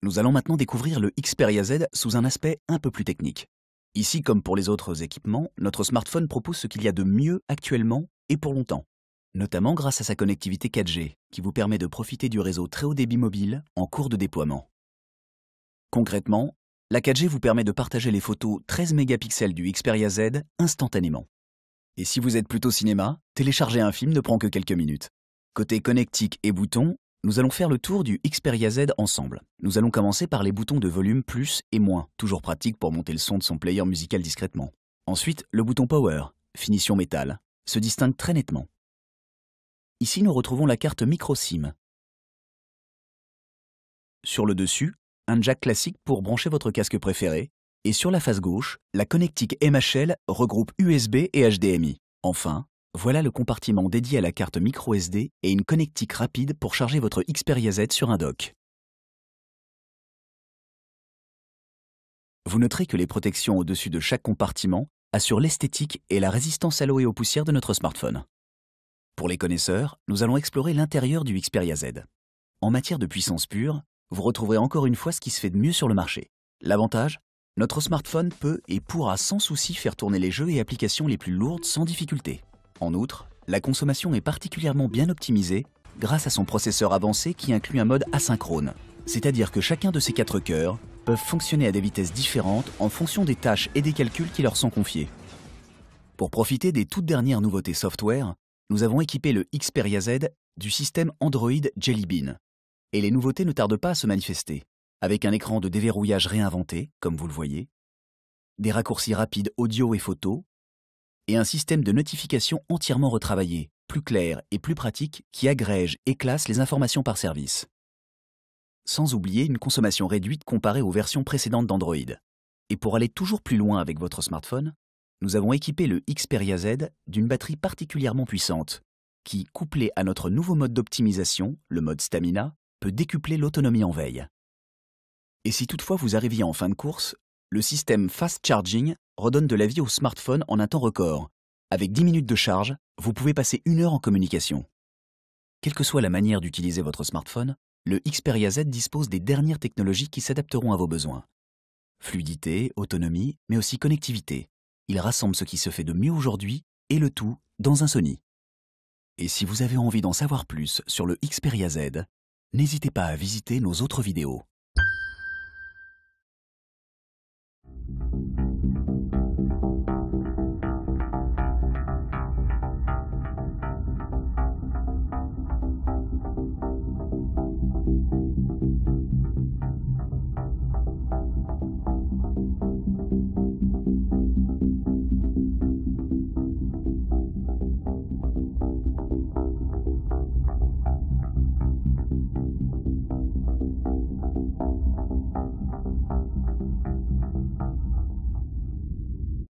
Nous allons maintenant découvrir le Xperia Z sous un aspect un peu plus technique. Ici, comme pour les autres équipements, notre smartphone propose ce qu'il y a de mieux actuellement et pour longtemps. Notamment grâce à sa connectivité 4G, qui vous permet de profiter du réseau très haut débit mobile en cours de déploiement. Concrètement, la 4G vous permet de partager les photos 13 mégapixels du Xperia Z instantanément. Et si vous êtes plutôt cinéma, télécharger un film ne prend que quelques minutes. Côté connectique et boutons, nous allons faire le tour du Xperia Z ensemble. Nous allons commencer par les boutons de volume plus et moins, toujours pratique pour monter le son de son player musical discrètement. Ensuite, le bouton Power, finition métal, se distingue très nettement. Ici, nous retrouvons la carte micro SIM. Sur le dessus, un jack classique pour brancher votre casque préféré. Et sur la face gauche, la connectique MHL regroupe USB et HDMI. Enfin, voilà le compartiment dédié à la carte micro SD et une connectique rapide pour charger votre Xperia Z sur un dock. Vous noterez que les protections au-dessus de chaque compartiment assurent l'esthétique et la résistance à l'eau et aux poussières de notre smartphone. Pour les connaisseurs, nous allons explorer l'intérieur du Xperia Z. En matière de puissance pure, vous retrouverez encore une fois ce qui se fait de mieux sur le marché. L'avantage ? Notre smartphone peut et pourra sans souci faire tourner les jeux et applications les plus lourdes sans difficulté. En outre, la consommation est particulièrement bien optimisée grâce à son processeur avancé qui inclut un mode asynchrone, c'est-à-dire que chacun de ces 4 cœurs peuvent fonctionner à des vitesses différentes en fonction des tâches et des calculs qui leur sont confiés. Pour profiter des toutes dernières nouveautés software, nous avons équipé le Xperia Z du système Android Jelly Bean. Et les nouveautés ne tardent pas à se manifester, avec un écran de déverrouillage réinventé, comme vous le voyez, des raccourcis rapides audio et photo, et un système de notification entièrement retravaillé, plus clair et plus pratique, qui agrège et classe les informations par service. Sans oublier une consommation réduite comparée aux versions précédentes d'Android. Et pour aller toujours plus loin avec votre smartphone, nous avons équipé le Xperia Z d'une batterie particulièrement puissante, qui, couplée à notre nouveau mode d'optimisation, le mode Stamina, peut décupler l'autonomie en veille. Et si toutefois vous arriviez en fin de course, le système Fast Charging redonne de la vie au smartphone en un temps record. Avec 10 minutes de charge, vous pouvez passer 1 heure en communication. Quelle que soit la manière d'utiliser votre smartphone, le Xperia Z dispose des dernières technologies qui s'adapteront à vos besoins. Fluidité, autonomie, mais aussi connectivité. Il rassemble ce qui se fait de mieux aujourd'hui et le tout dans un Sony. Et si vous avez envie d'en savoir plus sur le Xperia Z, n'hésitez pas à visiter nos autres vidéos.